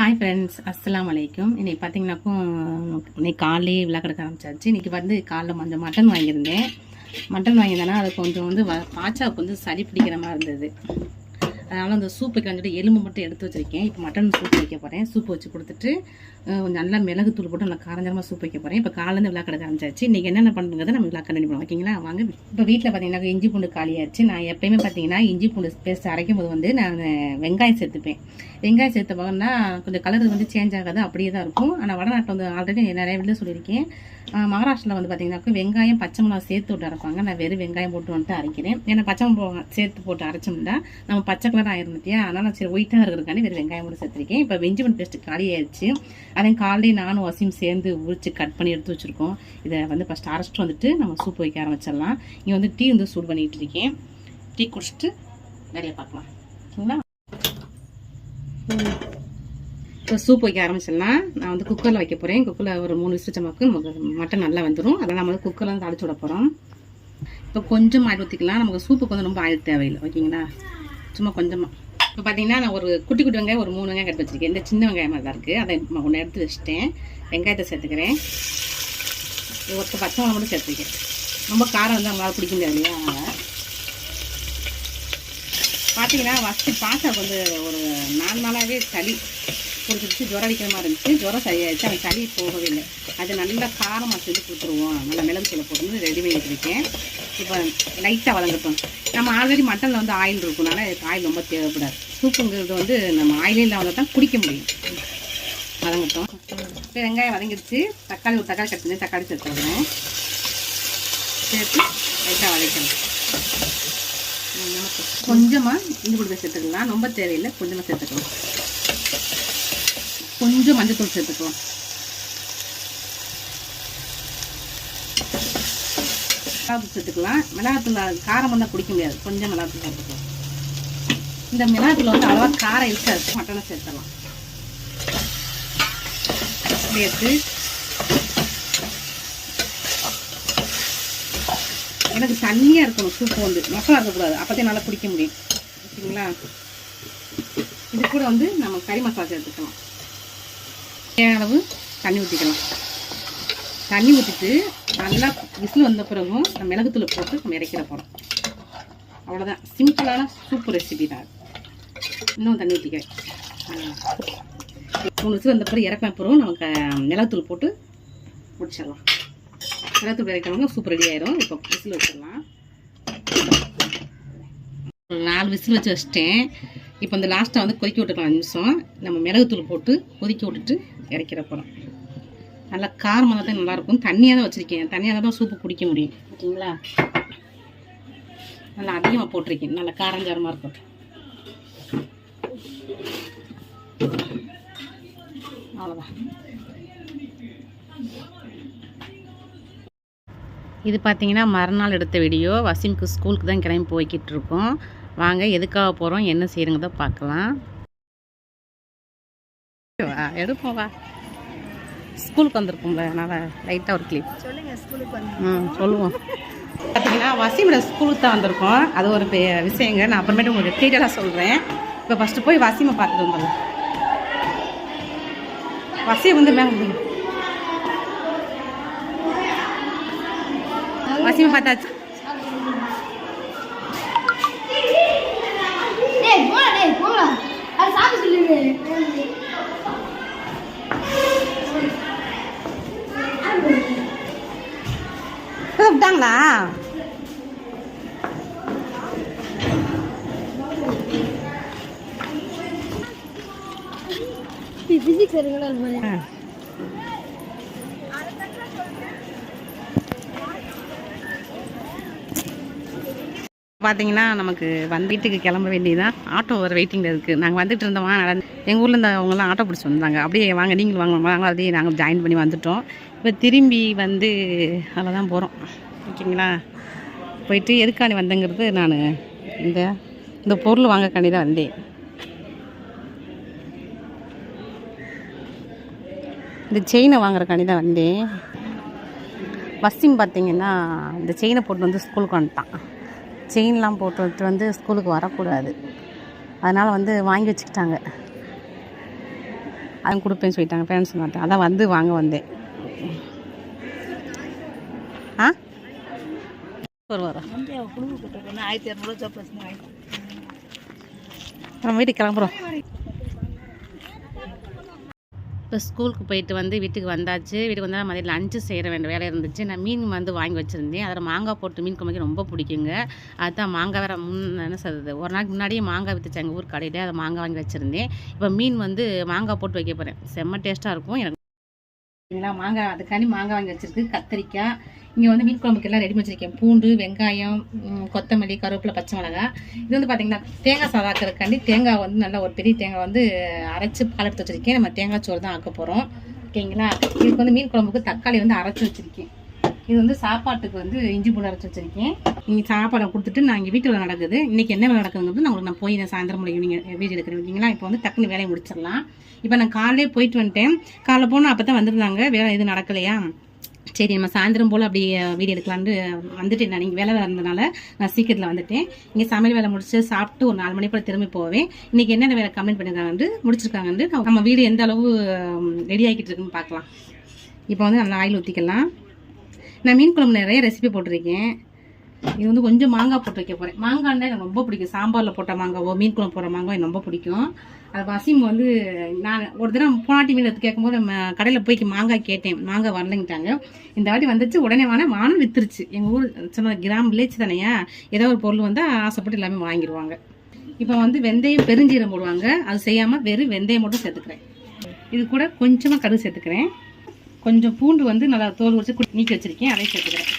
Hi friends, அஸ்ஸலாமு அலைக்கும். இன்றைக்கி பார்த்தீங்கன்னாக்கும் இன்னைக்கு காலையே விளக்கெடுக்க ஆரம்பிச்சாச்சு. இன்றைக்கி வந்து காலைல கொஞ்சம் மட்டன் வாங்கியிருந்தேன். மட்டன் வாங்கியிருந்தேன்னா அது கொஞ்சம் வந்து பாச்சாவுக்கு வந்து சளி பிடிக்கிற மாதிரி இருந்தது. அதனால் அந்த சூப் வைக்க வந்துட்டு எலும்பு மட்டும் எடுத்து வச்சுருக்கேன். இப்போ மட்டன் சூப் வைக்க போகிறேன். சூப் வச்சு கொடுத்துட்டு கொஞ்சம் நல்லா மிளகு தூள் போட்டு நல்லா காரஞ்சரமாக சூப் வைக்க போகிறேன். இப்போ காலேருந்து விளக்கெடுக்க ஆரம்பிச்சாச்சு. இன்றைக்கி என்னென்ன பண்ணுறதை நம்ம விளக்க கண்டிப்பாக பண்ணுவோம். ஓகேங்களா, வாங்க. இப்போ வீட்டில் பார்த்தீங்கன்னா இஞ்சி பூண்டு காலியாச்சு. நான் எப்போயுமே பார்த்தீங்கன்னா இஞ்சி பூண்டு பேஸ்ட் அரைக்கும் போது வந்து நான் வெங்காயம் சேர்த்துப்பேன். வெங்காயம் சேர்த்த போகனா கொஞ்சம் கலர் வந்து சேஞ்ச் ஆகாது, அப்படியே தான் இருக்கும். ஆனால் வடநாட்டில் வந்து ஆல்ரெடி நிறைய வீட்டில் சொல்லியிருக்கேன். மகாராஷ்டிரில் வந்து பார்த்தீங்கன்னாக்கா வெங்காயம் பச்சை மிளகா சேர்த்து விட்டு அரைப்பாங்க. நான் வெறும் வெங்காயம் போட்டு வந்துட்டு அரைக்கிறேன். ஏன்னா பச்சை மிளகா சேர்த்து போட்டு அரைச்சோம்னா நம்ம பச்சை கலர் ஆயிருந்துட்டியா, அதனால் நான் சரி ஒயிட்டாக இருக்கிறதுக்காண்டி வெறும் வெங்காயம் போட்டு சேர்த்துருக்கேன். இப்போ இஞ்சி பூண்டு பேஸ்ட்டு காலியாயிடுச்சு. அதையும் காலையே நானும் வசியும் சேர்ந்து உரிச்சு கட் பண்ணி எடுத்து வச்சுருக்கோம். இதை வந்து ஃபஸ்ட்டு அரைச்சிட்டு வந்துட்டு நம்ம சூப் வைக்க ஆரம்பிச்சிடலாம். இங்கே வந்து டீ வந்து சூடு பண்ணிகிட்டு இருக்கேன். டீ குடிச்சிட்டு நிறைய பார்க்கலாம். ஓகேங்களா, இப்போ சூப் வைக்க ஆரம்பிச்சிடலாம். நான் வந்து குக்கரில் வைக்க போகிறேன். குக்கரில் ஒரு 3 விசில் வச்சமாக்கு நமக்கு மட்டன் நல்லா வந்துடும். அதனால் நம்ம வந்து குக்கரில் வந்து அடிச்சு விட போகிறோம். இப்போ கொஞ்சம் ஆயில் ஊற்றிக்கலாம். நமக்கு சூப்புக்கு வந்து ரொம்ப ஆயில் தேவையில்லை. ஓகேங்களா, சும்மா கொஞ்சமாக. இப்போ பார்த்தீங்கன்னா நான் ஒரு குட்டி குட்டி வெங்காயம் ஒரு 3 வெங்காயம் கட் வச்சுருக்கேன். இந்த சின்ன வெங்காயம் மாதிரி தான் இருக்குது. அதை ஒன்று எடுத்து வச்சுட்டேன். வெங்காயத்தை சேர்த்துக்கிறேன். ஒரு பச்சை மிளகா மட்டும் சேர்த்துருக்கேன். ரொம்ப காரம் வந்து நம்மளால் பிடிக்க முடியாது இல்லையா, அதனால் பார்த்தீங்கன்னா ஃபஸ்ட்டு பாச்சாவுக்கு வந்து ஒரு 4 நாளாகவே சளி பிடிச்சிருச்சு. ஜுரம் அடிக்கிற மாதிரி இருந்துச்சு. ஜுரம் சரியாயிடுச்சு. அவன் சளி போகவே இல்லை. அது நல்லா காரமாக செஞ்சு கொடுத்துருவோம். நல்லா மிளகு தூளை போட்டு ரெடி பண்ணிட்டு இருக்கேன். இப்போ லைட்டாக வதங்கட்டும். நம்ம ஆல்ரெடி மட்டனில் வந்து ஆயில் இருக்குனால அதுக்கு ஆயில் ரொம்ப தேவைப்படாது. சூப்புங்கிறது வந்து நம்ம ஆயிலே இல்லாமல் தான் குடிக்க முடியும். வதங்கட்டும். இப்போ வெங்காயம் வதங்கிடுச்சு. தக்காளி ஒரு தக்காளி கட் பண்ணி தக்காளி சேர்த்துக்கிறேன். சேர்த்து லைட்டாக வதக்கணும். கொஞ்சமாக இஞ்சி பூண்டு சேர்த்துக்கலாம். ரொம்ப தேவையில்லை, கொஞ்சமாக சேர்த்துக்கலாம். கொஞ்சம் மஞ்சள் தூள் சேர்த்துக்கலாம். மிளகாத்தூள் சேர்த்துக்கலாம். மிளகாத்தூள் காரம் வந்தால் குடிக்க முடியாது. கொஞ்சம் மிளகாத்தூள் சேர்த்துக்கலாம். இந்த மிளகாத்தூள் வந்து அவ்வளோவா காரம் இருக்காது. மட்டனை சேர்த்துடலாம். சேர்த்து எனக்கு தண்ணியாக இருக்கணும். சூப்பு வந்து மசாலா இருக்கக்கூடாது. அப்போதான் நல்லா குடிக்க முடியும். ஓகேங்களா, இது கூட வந்து நம்ம கறி மசாலா சேர்த்துக்கலாம். தேவையான அளவு தண்ணி ஊற்றிக்கலாம். தண்ணி ஊற்றிட்டு நல்லா விசில் வந்த பிறகும் நம்ம மிளகுத்தூளை போட்டு நம்ம இறக்கிற போகிறோம். அவ்வளோதான், சிம்பிளான சூப்பு ரெசிபி தான். இன்னும் தண்ணி ஊற்றிக்கிறேன். 3 விசில் வந்த பிறகு இறக்கின பிறகு நமக்கு மிளகுத்தூள் போட்டு முடிச்சிடலாம். மிளகுத்தூள் இறக்கணும்னா சூப் ரெடி ஆயிரும். இப்போ விசில் வச்சிடலாம். 4 விசில் வச்சுட்டேன். இப்போ இந்த லாஸ்ட்டாக வந்து கொதிக்க விட்டுக்கலாம் 5 நிமிஷம். நம்ம மிளகுத்தூள் போட்டு கொதிக்க விட்டுட்டு இறக்கிற போகிறோம். நல்லா காரமாக தான் நல்லாயிருக்கும். தண்ணியாக தான் வச்சுருக்கேன். தண்ணியாக தான் சூப்பு குடிக்க முடியும். ஓகேங்களா, நல்லா அதிகமாக போட்டிருக்கேன். நல்லா காரஞ்சாரமாக இருக்கும். அவ்வளோதான். இது பார்த்தீங்கன்னா மறுநாள் எடுத்த வீடியோ. வசீமுக்கு ஸ்கூலுக்கு தான் கிளம்பி போய்கிட்டு இருக்கோம். வாங்க, எதுக்காக போகிறோம், என்ன செய்யறோங்கிறத பார்க்கலாம். எடுப்போம், வா. ஸ்கூலுக்கு வந்திருக்கோம்ல, அதனால் லைட்டாக ஒரு கிளிப் சொல்லுங்கள். ஸ்கூலுக்கு வந்து சொல்லுவோம். பார்த்தீங்கன்னா வசீமோட ஸ்கூலுக்கு தான் வந்திருக்கோம். அது ஒரு விஷயங்க. நான் அப்புறமேட்டு உங்களுக்கு டீட்டெயிலாக சொல்கிறேன். இப்போ ஃபஸ்ட்டு போய் வசீமை பார்த்துட்டு வந்துடலாம். வசீம் வந்து வசீமை பார்த்தாச்சு. விட்டாங்களா? பார்த்தீங்கன்னா நமக்கு வீட்டுக்கு கிளம்ப வேண்டியதான். ஆட்டோ வர வெயிட்டிங்கில் இருக்குது. நாங்கள் வந்துட்டு இருந்தோமா, எங்கள் ஊரில் இந்த அவங்களாம் ஆட்டோ பிடிச்சி வந்தாங்க. அப்படியே வாங்க நீங்களும் வாங்க அப்படியே நாங்கள் ஜாயின் பண்ணி வந்துட்டோம். இப்போ திரும்பி வந்து அதில் தான் போகிறோம். ஓகேங்களா, போயிட்டு எதுக்காண்டி வந்தேங்கிறது நான் இந்த பொருள் வாங்கக்காண்டி தான் வந்தேன். இந்த செயினை வாங்குறக்காண்டி தான் வந்தேன். வசீம் பார்த்திங்கன்னா இந்த செயினை போட்டு வந்து ஸ்கூலுக்கு வந்துட்டான். செயின்லாம் போட்டு வந்து ஸ்கூலுக்கு வரக்கூடாது. அதனால் வந்து வாங்கி வச்சுக்கிட்டாங்க. அதுவும் கொடுப்பேன்னு சொல்லிட்டாங்க ஃப்ரெண்ட்ஸ் மாட்டேன். அதான் வந்து வாங்க வந்தேன். ஆ வரோம் நம்ம வீட்டுக்கு கிளம்புறோம். இப்போ ஸ்கூலுக்கு போயிட்டு வந்து வீட்டுக்கு வந்தாச்சு. வீட்டுக்கு வந்தால் மதியம் லஞ்சு செய்கிற வேண்டிய வேலை இருந்துச்சு. நான் மீன் வந்து வாங்கி வச்சுருந்தேன். அதில் மாங்காய் போட்டு மீன் குழம்புக்கு ரொம்ப பிடிக்குங்க. அதுதான் மாங்காய் வேறு என்ன சொல்கிறது, ஒரு நாளைக்கு முன்னாடியே மாங்காய் விற்றுச்சு எங்கள் ஊர் கடையில். அதை மாங்காய் வாங்கி வச்சுருந்தேன். இப்போ மீன் வந்து மாங்காய் போட்டு வைக்க போகிறேன். செம்ம டேஸ்ட்டாக இருக்கும் எனக்கு. மாங்காய் அதுக்காண்டி மாங்காய் வாங்கி வச்சுருக்கு. கத்திரிக்காய் இங்கே வந்து மீன் குழம்புக்கு எல்லாம் ரெடி பண்ணி வச்சுருக்கேன். பூண்டு, வெங்காயம், கொத்தமல்லி, கருவேப்பிலை, பச்சை மிளகாய். இது வந்து பார்த்திங்கன்னா தேங்காய் சாதம் ஆக்கிறதுக்காண்டி தேங்காய் வந்து நல்லா ஒரு பெரிய தேங்காய் வந்து அரைச்சி பால் எடுத்து வச்சுருக்கேன். நம்ம தேங்காய் சோறு தான் ஆக்க போகிறோம். ஓகேங்களா. இதுக்கு வந்து மீன் குழம்புக்கு தக்காளி வந்து அரைச்சி வச்சுருக்கேன். இது வந்து சாப்பாட்டுக்கு வந்து இஞ்சி பூண்டு அரைச்சி வச்சுருக்கேன். நீங்கள் சாப்பாடை கொடுத்துட்டு நான் இங்கே வீட்டில் நடக்குது. இன்றைக்கி என்ன வேலை நடக்குதுங்கிறது நான் உங்களுக்கு போய் சாயந்தரம் முடியும் நீங்கள் வீடியோ எடுக்கிறேன். ஓகேங்களா. இப்போ வந்து டக்குன்னு வேலையை முடிச்சிடலாம். இப்போ நான் காலையிலே போயிட்டு வந்துட்டேன். காலைல போனால் அப்போ தான் வந்துருந்தாங்க. வேலை எதுவும் நடக்கலையா, சரி நம்ம சாயந்தரம் போல் அப்படி வீடியோ எடுக்கலான்னு வந்துட்டேன். நான் நீங்கள் வேலை இருந்தனால நான் சீக்கிரத்தில் வந்துட்டேன். இங்கே சமையல் வேலை முடிச்சு சாப்பிட்டு ஒரு 4 மணி போல் திரும்பி போவேன். இன்றைக்கி என்னென்ன வேலை கமெண்ட் பண்ணியிருக்காங்கன்னு முடிச்சிருக்காங்கன்னு நம்ம வீடியோ எந்த அளவு ரெடி ஆகிக்கிட்டு இருக்குன்னு பார்க்கலாம். இப்போ வந்து நல்லா ஆயில் ஊற்றிக்கலாம். நான் மீன் குழம்பு நிறைய ரெசிபி போட்டிருக்கேன். இது வந்து கொஞ்சம் மாங்காய் போட்டு வைக்க போகிறேன். மாங்காய்னா எனக்கு ரொம்ப பிடிக்கும். சாம்பாரில் போட்ட மாங்காவோ மீன் குழம்பு போடுற மாங்காய் எனக்கு ரொம்ப பிடிக்கும். அது வசிம் வந்து நான் ஒரு தடவை போனாட்டி மீன் எடுத்து கேட்கும்போது நம்ம கடையில் போய் மாங்காய் கேட்டேன். மாங்காய் வரலைங்கிட்டாங்க. இந்த வாட்டி வந்துச்சு. உடனே வானம் வித்துருச்சு. எங்கள் ஊர் சொன்ன கிராம் வில்லேஜ் தானேயா, ஏதோ ஒரு பொருள் வந்து ஆசைப்பட்டு எல்லாமே வாங்கிடுவாங்க. இப்போ வந்து வெந்தயம் பெருஞ்சீரம் போடுவாங்க. அது செய்யாமல் வெறும் வெந்தயம் மட்டும் சேர்த்துக்கிறேன். இது கூட கொஞ்சமாக கடுகு சேர்த்துக்கிறேன். கொஞ்சம் பூண்டு வந்து நல்லா தோல் வச்சு நீக்கி வச்சுருக்கேன். அதையும் சேர்த்துக்கிறேன்.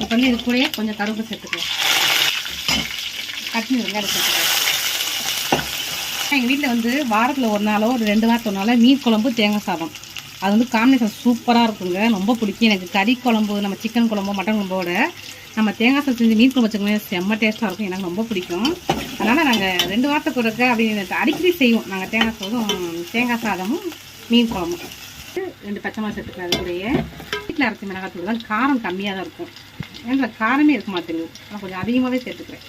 இப்போ வந்து இது கூட கொஞ்சம் கருவேப்பிலை சேர்த்துக்கிறேன். கட்டினி வெங்காயம் சேர்த்துக்கிறேன். எங்கள் வீட்டில் வந்து வாரத்தில் ஒரு நாளோ ஒரு 2 வாரத்துக்கு ஒரு நாளோ மீன் குழம்பு தேங்காய் சாதம், அது வந்து காம்பினேஷன் சூப்பராக இருக்குங்க. ரொம்ப பிடிக்கும் எனக்கு. கறி குழம்பு, நம்ம சிக்கன் குழம்பு, மட்டன் குழம்போட நம்ம தேங்காய் சாதம் செஞ்சு மீன் குழம்பு வச்சுக்கோங்க, செம்ம டேஸ்ட்டாக இருக்கும். எனக்கு ரொம்ப பிடிக்கும். அதனால் நாங்கள் 2 வாரத்துக்கு ஒருக்க அப்படின்னு அடிக்கடி செய்வோம். நாங்கள் தேங்காய் சாதமும் மீன் குழம்பும். 2 பச்சை மிளகாய் சேர்த்துக்கலாம். அது கூடயே வீட்டில் அரைச்சி மிளகாத்தூள் தான். காரம் கம்மியாக தான் இருக்கும். எனக்கு காரமே இருக்க மாட்டேங்குது. நான் கொஞ்சம் அதிகமாகவே சேர்த்துக்கிறேன்.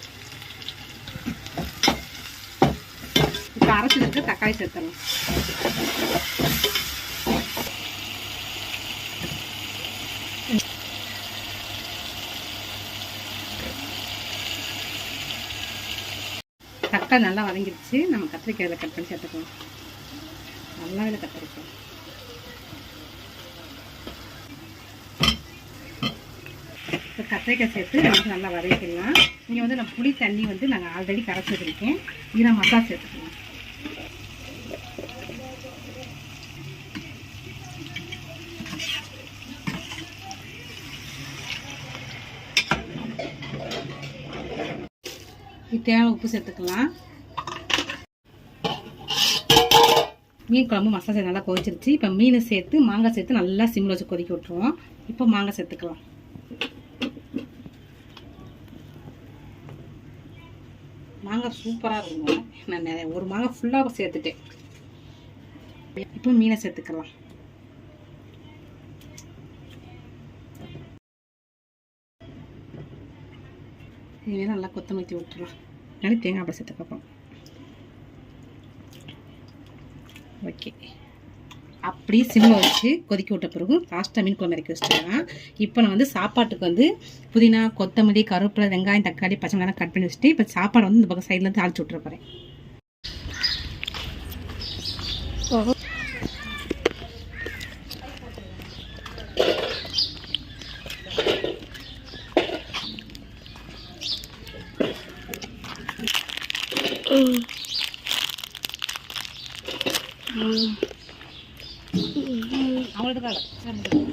இப்போ அரைச்சிட்டு தக்காளி சேர்த்துடலாம். தக்காளி நல்லா வதங்கிடுச்சு. நம்ம கத்திரிக்காயில் கட் பண்ணி சேர்த்துக்கலாம். நல்லாவே கத்திரிக்காய் இப்போ கத்திரிக்காய் சேர்த்து நமக்கு நல்லா வதக்கிடலாம். இங்கே வந்து நான் புளி தண்ணி வந்து நாங்கள் ஆல்ரெடி கரைச்சி வச்சுருக்கேன். இது நான் மசாலா சேர்த்துக்கலாம். தேவை உப்பு சேர்த்துக்கலாம். மீன் குழம்பு மசாலா நல்லா கொதிச்சிருச்சு. இப்போ மீனை சேர்த்து மாங்காய் சேர்த்து நல்லா சிம்மில் வச்சு கொதிக்க விட்டுருவோம். இப்போ மாங்காய் சேர்த்துக்கலாம். மாங்காய் சூப்பராக இருக்கும். நான் ஒரு மாங்காய் ஃபுல்லாக சேர்த்துட்டேன். இப்போ மீனை சேர்த்துக்கலாம். இதுவே நல்லா கொத்தமல்லி விட்டுலாம். அதனால தேங்காய் அப்படி சேர்த்து பார்ப்போம். ஓகே, அப்படியே சிம்மில் வச்சு கொதிக்க விட்ட பிறகு லாஸ்ட்டாக மீன் குழம்பு இறக்கி வச்சுட்டேன். இப்போ நான் வந்து சாப்பாட்டுக்கு வந்து புதினா, கொத்தமல்லி, கருவேப்பிலை, வெங்காயம், தக்காளி, பச்சை மிளகாய் கட் பண்ணி வச்சுட்டு இப்போ சாப்பாடு வந்து இந்த பக்கம் சைட்லேருந்து தாளிச்சு விட்டுற போகிறேன்.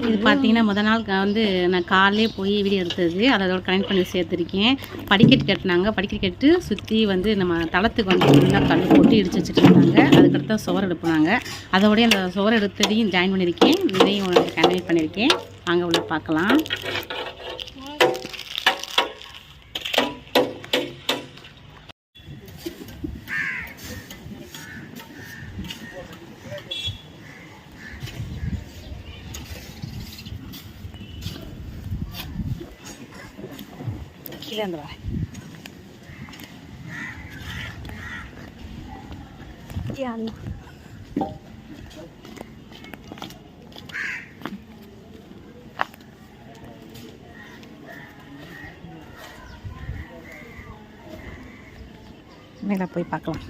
இது பார்த்தீங்கன்னா முதல் நாள் வந்து நான் காலையிலே போய் வீடியோ எடுத்தது. அதோட கனெக்ட் பண்ணி சேர்த்துருக்கேன். படிக்கட்டு கட்டினாங்க. படிக்கட்டு கட்டு சுற்றி வந்து நம்ம தளத்துக்கு வந்து ஃபுல்லாக கல் போட்டு இடிச்சு வச்சுட்டு இருந்தாங்க. அதுக்கடுத்து சுவர் எடுப்புனாங்க. அதோடய அந்த சுவர் எடுத்ததையும் ஜாயின் பண்ணியிருக்கேன். இதையும் கன்டினியூ பண்ணியிருக்கேன். அங்கே உள்ள பார்க்கலாம். يلا மேலே போய் பார்க்கலாம்.